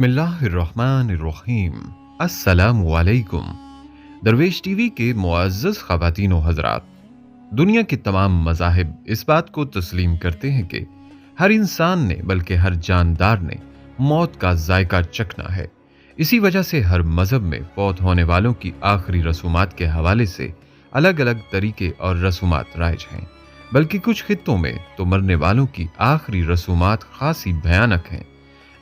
बिस्मिल्लाहिर्रहमानिर्रहीम। अस्सलामु अलैकुम। दरवेश टीवी के मुअज़्ज़ज़ ख़वातीन व हज़रात, दुनिया के तमाम मज़ाहिब इस बात को तस्लीम करते हैं कि हर इंसान ने बल्कि हर जानदार ने मौत का जायका चखना है। इसी वजह से हर मज़हब में फौत होने वालों की आखिरी रसूमात के हवाले से अलग अलग तरीके और रसूमात राइज हैं, बल्कि कुछ खित्तों में तो मरने वालों की आखिरी रसूमात खासी भयानक हैं।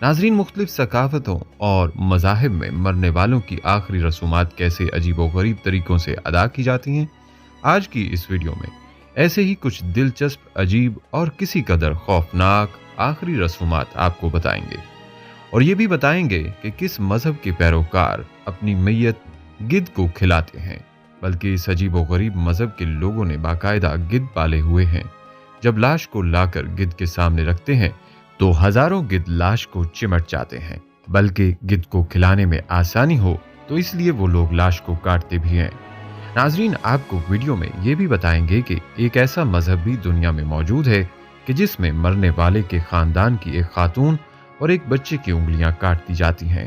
नाजरीन, मुख्तलिफ सकाफतों और मज़ाहिब में मरने वालों की आखिरी रसूमात कैसे अजीब व गरीब तरीक़ों से अदा की जाती हैं, आज की इस वीडियो में ऐसे ही कुछ दिलचस्प, अजीब और किसी कदर खौफनाक आखिरी रसूमात आपको बताएंगे। और ये भी बताएंगे कि किस मज़हब के पैरोकार अपनी मैयत गिद्ध को खिलाते हैं, बल्कि इस अजीब व गरीब मज़हब के लोगों ने बाकायदा गिद्ध पाले हुए हैं। जब लाश को लाकर गिद्ध के सामने रखते हैं तो हजारों गिद्ध लाश को चिमट जाते हैं, बल्कि गिद्ध को खिलाने में आसानी हो तो इसलिए वो लोग लाश को काटते भी हैं। नाजरीन, आपको वीडियो में ये भी बताएंगे कि एक ऐसा मजहब भी दुनिया में मौजूद है कि जिसमें मरने वाले के खानदान की एक खातून और एक बच्चे की उंगलियां काट दी जाती हैं।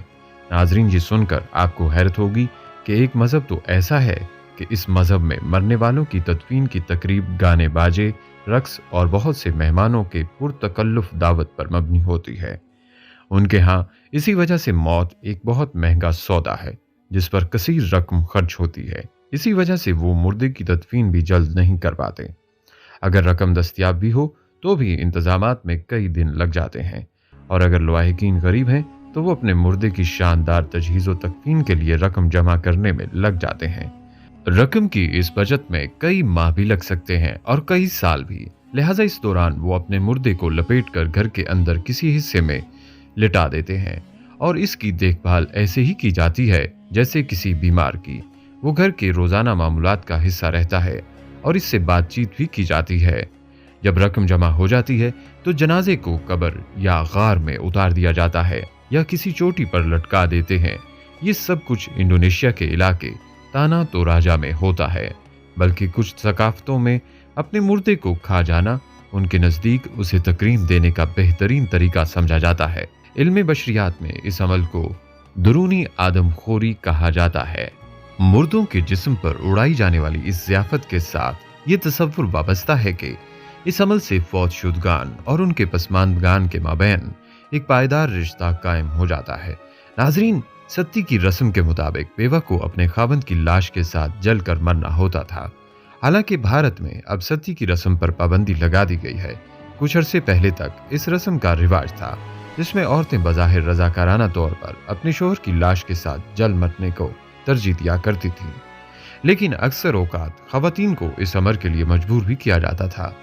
नाजरीन, ये सुनकर आपको हैरत होगी कि एक मजहब तो ऐसा है कि इस मजहब में मरने वालों की तदफीन की तकरीब गाने बाजे, रक्स और बहुत से मेहमानों के पुरतकल्लुफ दावत पर मबनी होती है। उनके यहाँ इसी वजह से मौत एक बहुत महंगा सौदा है जिस पर कसीर रकम खर्च होती है। इसी वजह से वो मुर्दे की तदफीन भी जल्द नहीं कर पाते। अगर रकम दस्तयाब भी हो तो भी इंतजामात में कई दिन लग जाते हैं, और अगर लवाहिकीन गरीब हैं तो वो अपने मुर्दे की शानदार तजहीज़ व तकफीन के लिए रकम जमा करने में लग जाते हैं। रकम की इस बचत में कई माह भी लग सकते हैं और कई साल भी। लिहाजा इस दौरान वो अपने मुर्दे को लपेटकर घर के अंदर किसी हिस्से में लिटा देते हैं और इसकी देखभाल ऐसे ही की जाती है जैसे किसी बीमार की। वो घर के रोजाना मामूलात का हिस्सा रहता है और इससे बातचीत भी की जाती है। जब रकम जमा हो जाती है तो जनाजे को कब्र या गार में उतार दिया जाता है या किसी चोटी पर लटका देते हैं। ये सब कुछ इंडोनेशिया के इलाके ताना तोराजा में होता है, बल्कि कुछ सकाफतों में अपने मुर्दे को खा जाना उनके नज़दीक उसे तकरीम देने का बेहतरीन तरीका समझा जाता है। इल्म बशरियात में इस अमल को दुरूनी आदमखोरी कहा जाता है। मुर्दों के जिस्म पर उड़ाई जाने वाली इस ज़ियाफत के साथ ये तसव्वुर वाबस्ता है कि इस अमल से फौत शुदगान और उनके पसमानदगान के माबैन एक पायदार रिश्ता कायम हो जाता है। नाजरीन, सती की रस्म के मुताबिक बेवा को अपने खावंद की लाश के साथ जलकर मरना होता था। हालांकि भारत में अब सती की रस्म पर पाबंदी लगा दी गई है। कुछ अरसे पहले तक इस रस्म का रिवाज था जिसमें औरतें बज़ाहिर रज़ाकाराना तौर पर अपने शोहर की लाश के साथ जल मरने को तरजीह दिया करती थीं, लेकिन अक्सर औकात खवातीन को इस अमर के लिए मजबूर भी किया जाता था।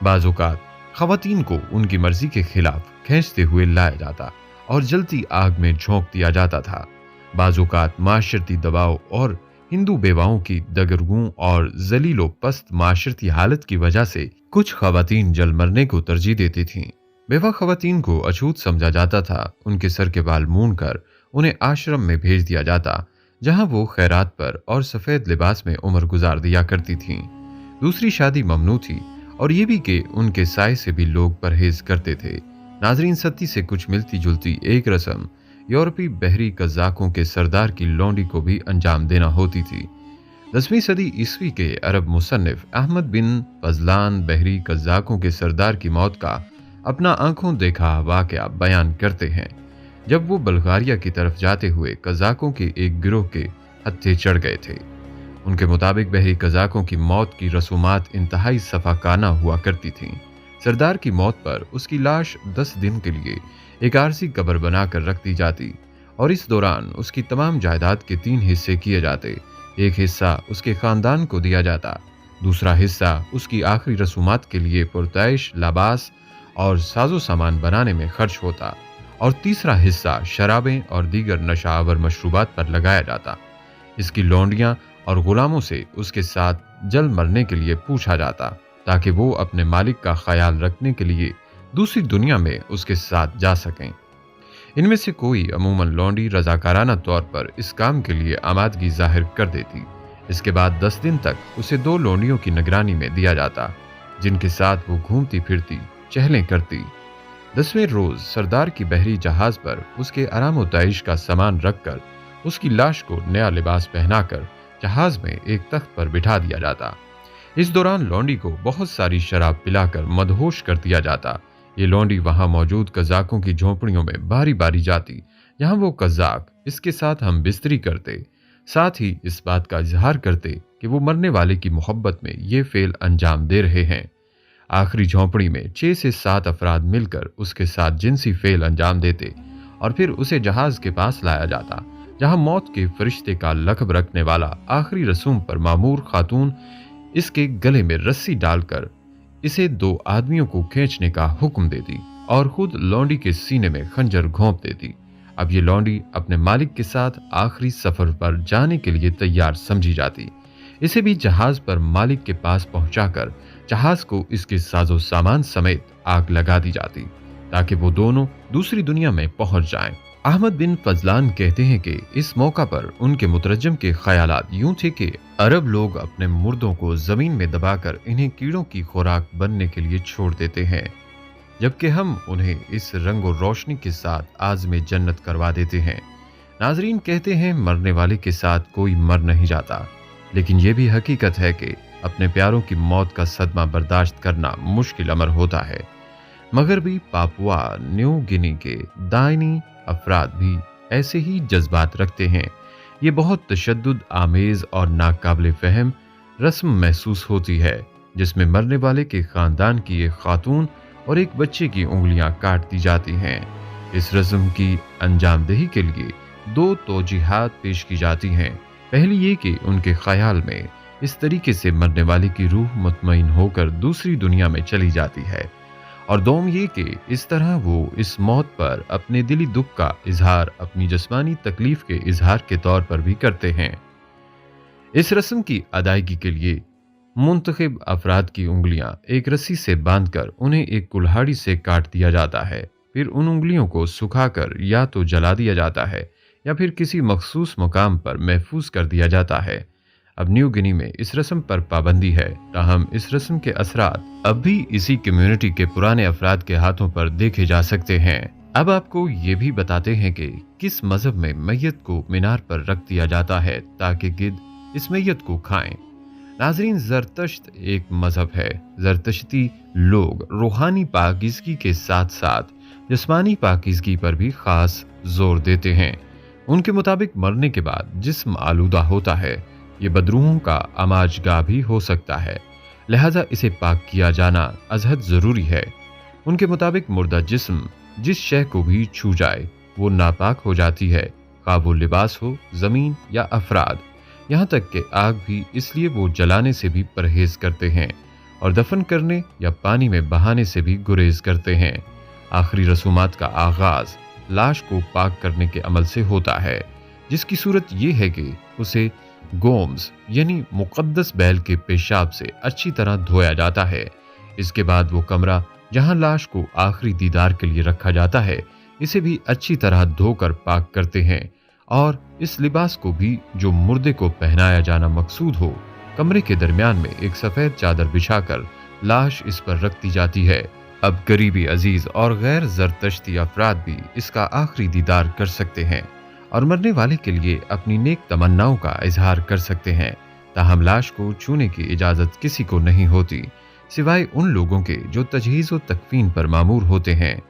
बाज़ औकात खवातीन को उनकी मर्जी के खिलाफ खींचते हुए लाया जाता और जलती आग में झोंक दिया जाता था। बाज़ औकात माशरती दबाव और हिंदू बेवाओं की दगरगूं और जलीलो पस्त माशरती हालत की वजह से कुछ खवातीन जल मरने को तरजीह देती थीं। बेवा खवातीन को अछूत समझा जाता था। उनके सर के बाल मूंड कर उन्हें आश्रम में भेज दिया जाता, जहां वो खैरात पर और सफ़ेद लिबास में उम्र गुजार दिया करती थीं। दूसरी शादी ममनू थी और ये भी कि उनके साय से भी लोग परहेज करते थे। नाजरीन, सती से कुछ मिलती जुलती एक रस्म यूरोपी बहरी कज़ाकों के सरदार की लौंडी को भी अंजाम देना होती थी। 10वीं सदी ईस्वी के अरब मुसन्निफ अहमद बिन फजलान बहरी कज़ाकों के सरदार की मौत का अपना आंखों देखा वाक़या बयान करते हैं। जब वो बल्गारिया की तरफ जाते हुए कज़ाकों के एक गिरोह के हत्थे चढ़ गए थे। उनके मुताबिक बहरी कज़ाकों की मौत की रसूमात इंतहाई सफाकाना हुआ करती थीं। सरदार की मौत पर उसकी लाश 10 दिन के लिए एक आरसी कब्र बनाकर रख दी जाती और इस दौरान उसकी तमाम जायदाद के 3 हिस्से किए जाते। एक हिस्सा उसके खानदान को दिया जाता, दूसरा हिस्सा उसकी आखिरी रसूमात के लिए पुरताइश, लाबास और साजो सामान बनाने में खर्च होता और तीसरा हिस्सा शराबें और दीगर नशावर मशरूबात पर लगाया जाता। इसकी लौंडियां और गुलामों से उसके साथ जल मरने के लिए पूछा जाता ताकि वो अपने मालिक का ख्याल रखने के लिए दूसरी दुनिया में उसके साथ जा सकें। इनमें से कोई अमूमन लौंडी रज़ाकाराना तौर पर इस काम के लिए आमादगी जाहिर कर देती। इसके बाद 10 दिन तक उसे 2 लौंडियों की निगरानी में दिया जाता जिनके साथ वो घूमती फिरती चहलें करती। 10वें रोज सरदार की बहरी जहाज पर उसके आराम व तैश का सामान रखकर उसकी लाश को नया लिबास पहनाकर जहाज में एक तख्त पर बिठा दिया जाता। इस दौरान लौंडी को बहुत सारी शराब पिलाकर मदहोश कर दिया जाता। ये लौंडी वहां मौजूद कज़ाकों की झोंपड़ियों में बारी बारी जाती, जहां वो कज़ाक इसके साथ हम बिस्तरी करते, साथ ही इस बात का इजहार करते कि वो मरने वाले की मोहब्बत में ये फेल अंजाम दे रहे हैं। आखिरी झोंपड़ी में 6 से 7 अफराद मिलकर उसके साथ जिनसी फेल अंजाम देते और फिर उसे जहाज के पास लाया जाता, जहां मौत के फरिश्ते का लक़ब रखने वाला आखिरी रसूम पर मामूर खातून इसके गले में रस्सी डालकर इसे 2 आदमियों को खींचने का हुक्म देती और खुद लौंडी के सीने में खंजर घोंप देती। अब ये लौंडी अपने मालिक के साथ आखिरी सफर पर जाने के लिए तैयार समझी जाती। इसे भी जहाज पर मालिक के पास पहुंचाकर जहाज को इसके साजो सामान समेत आग लगा दी जाती ताकि वो दोनों दूसरी दुनिया में पहुंच जाएं। अहमद बिन फजलान कहते हैं कि इस मौका पर उनके मुतरज्जम के ख्यालात यूं थे कि अरब लोग अपने मुर्दों को जमीन में दबाकर इन्हें कीड़ों की खुराक बनने के लिए छोड़ देते हैं, जबकि हम उन्हें इस रंग और रोशनी के साथ आज़मे जन्नत करवा देते हैं। नाजरीन कहते हैं मरने वाले के साथ कोई मर नहीं जाता, लेकिन यह भी हकीकत है कि अपने प्यारों की मौत का सदमा बर्दाश्त करना मुश्किल अमर होता है। मगरबी पापुआ न्यू गिनी के दाइनी अफराद भी ऐसे ही जज्बात रखते हैं। ये बहुत तशद्दुद आमेज और नाकाबिल फहम रस्म महसूस होती है, जिसमें मरने वाले के खानदान की एक खातून और एक बच्चे की उंगलियां काट दी जाती हैं। इस रस्म की अंजामदही के लिए 2 तौजीहात पेश की जाती हैं। पहली ये कि उनके ख्याल में इस तरीके से मरने वाले की रूह मुतमईन होकर दूसरी दुनिया में चली जाती है, और दोम ये कि इस तरह वो इस मौत पर अपने दिली दुख का इजहार अपनी जिस्मानी तकलीफ के इजहार के तौर पर भी करते हैं। इस रस्म की अदायगी के लिए मुंतखब अफराद की उंगलियां एक रस्सी से बांधकर उन्हें एक कुल्हाड़ी से काट दिया जाता है। फिर उन उंगलियों को सुखाकर या तो जला दिया जाता है या फिर किसी मखसूस मुकाम पर महफूज कर दिया जाता है। अब न्यू गिनी में इस रस्म पर पाबंदी है, ताहम इस रस्म के असरात अब भी इसी कम्युनिटी के पुराने अफराद के हाथों पर देखे जा सकते हैं। अब आपको ये भी बताते हैं कि किस मजहब में मैयत को मीनार पर रख दिया जाता है ताकि गिद्ध इस मैयत को खाएं। नाजरीन, जरतश्त एक मजहब है। जरतश्ती लोग रूहानी पाकीज़गी के साथ साथ जिस्मानी पाकीज़गी पर भी खास जोर देते हैं। उनके मुताबिक मरने के बाद जिस्म आलूदा होता है, ये बदरूहों का अमाजगाह भी हो सकता है, लिहाजा इसे पाक किया जाना अजहद जरूरी है। उनके मुताबिक मुर्दा जिस्म जिस शय को भी छू जाए वो नापाक हो जाती है, खा वो लिबास हो, जमीन या अफराद, यहाँ तक कि आग भी। इसलिए वो जलाने से भी परहेज करते हैं और दफन करने या पानी में बहाने से भी गुरेज करते हैं। आखिरी रसूमात का आगाज लाश को पाक करने के अमल से होता है, जिसकी सूरत यह है कि उसे गोम्स यानी मुकद्दस बैल के पेशाब से अच्छी तरह धोया जाता है। इसके बाद वो कमरा जहां लाश को आखिरी दीदार के लिए रखा जाता है, इसे भी अच्छी तरह धोकर पाक करते हैं और इस लिबास को भी जो मुर्दे को पहनाया जाना मकसूद हो, कमरे के दरमियान में एक सफेद चादर बिछाकर लाश इस पर रख दी जाती है। अब करीबी अजीज और गैर जरतश्ती अफराद भी इसका आखिरी दीदार कर सकते हैं और मरने वाले के लिए अपनी नेक तमन्नाओं का इजहार कर सकते हैं। ताहम लाश को छूने की इजाजत किसी को नहीं होती, सिवाय उन लोगों के जो तजहीज़ व तकफीन पर मामूर होते हैं।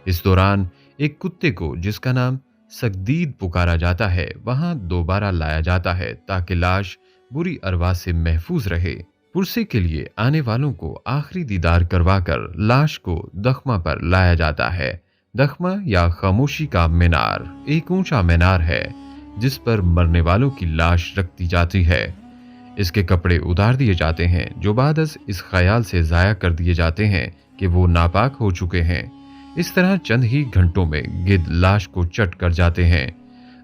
इस दौरान एक कुत्ते को जिसका नाम सकदीद पुकारा जाता है वहां दोबारा लाया जाता है ताकि लाश बुरी अरवा से महफूज रहे। पुरसे के लिए आने वालों को आखिरी दीदार करवाकर लाश को दख्मा पर लाया जाता है। दख्मा या खामोशी का मीनार एक ऊंचा मीनार है जिस पर मरने वालों की लाश रख दी जाती है। इसके कपड़े उतार दिए जाते हैं जो बादस इस ख्याल से जाया कर दिए जाते हैं कि वो नापाक हो चुके हैं। इस तरह चंद ही घंटों में गिद्ध लाश को चट कर जाते हैं।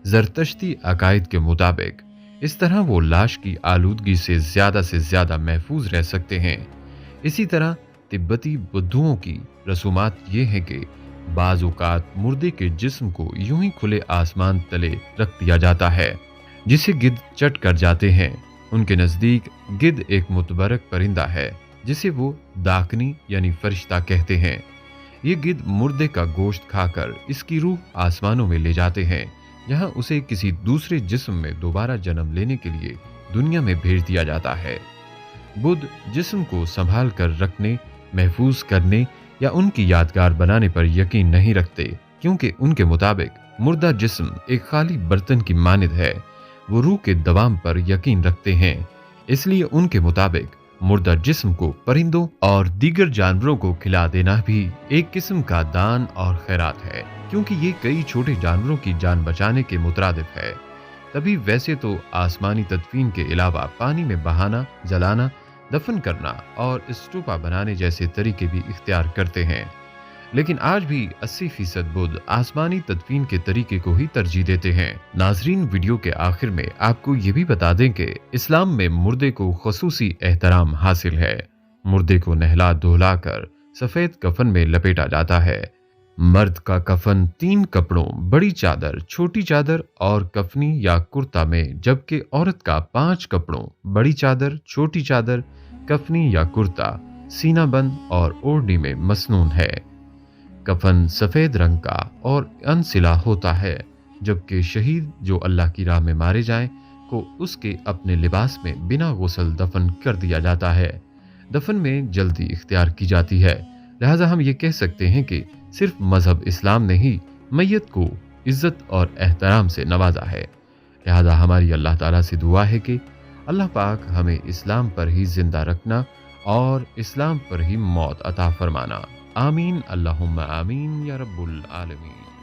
जरतश्ती अकायद के मुताबिक इस तरह वो लाश की आलूदगी से ज्यादा महफूज रह सकते हैं। इसी तरह तिब्बती बुद्धुओं की रसूमात ये है कि बाज़ औक़ात मुर्दे के जिस्म को यूं ही खुले आसमान तले रख दिया जाता है जिसे गिद्ध चट कर जाते हैं। उनके नजदीक गिद्ध एक मुतबरक परिंदा है जिसे वो दाकनी यानी फरिश्ता कहते हैं। ये गिद्ध मुर्दे का गोश्त खाकर इसकी रूह आसमानों में ले जाते हैं, जहां उसे किसी दूसरे जिस्म में दोबारा जन्म लेने के लिए दुनिया में भेज दिया जाता है। बुद्ध जिस्म को संभाल कर रखने, महफूज करने या उनकी यादगार बनाने पर यकीन नहीं रखते, क्योंकि उनके मुताबिक मुर्दा जिस्म एक खाली बर्तन की मानिद है। वो रूह के दवाम पर यकीन रखते हैं, इसलिए उनके मुताबिक मुर्दा जिस्म को परिंदों और दीगर जानवरों को खिला देना भी एक किस्म का दान और खैरात है, क्योंकि ये कई छोटे जानवरों की जान बचाने के मुतरादिफ है। तभी वैसे तो आसमानी तदफीन के अलावा पानी में बहाना, जलाना, दफन करना और स्तूपा बनाने जैसे तरीके भी इख्तियार करते हैं, लेकिन आज भी 80% बुद्ध आसमानी तदफीन के तरीके को ही तरजीह देते हैं। नाजरीन, वीडियो के आखिर में आपको ये भी बता दें कि इस्लाम में मुर्दे को खसूसी एहतराम हासिल है। मुर्दे को नहला धुला कर सफेद कफन में लपेटा जाता है। मर्द का कफन 3 कपड़ों, बड़ी चादर, छोटी चादर और कफनी या कुर्ता में, जबकि औरत का 5 कपड़ों, बड़ी चादर, छोटी चादर, कफनी या कुर्ता, सीना बंद और ओढ़नी में मसनून है। कफन सफेद रंग का और अनसिला होता है, जबकि शहीद जो अल्लाह की राह में मारे जाएं को उसके अपने लिबास में बिना गुस्ल दफन कर दिया जाता है। दफन में जल्दी इख्तियार की जाती है, लिहाजा हम ये कह सकते हैं कि सिर्फ मजहब इस्लाम ने ही मैयत को इज्जत और एहतराम से नवाजा है। लिहाजा हमारी अल्लाह ताला से दुआ है कि अल्लाह पाक हमें इस्लाम पर ही जिंदा रखना और इस्लाम पर ही मौत अता फरमाना। आमीन, अल्लाहुम्मा आमीन या रब्बुल आलमीन।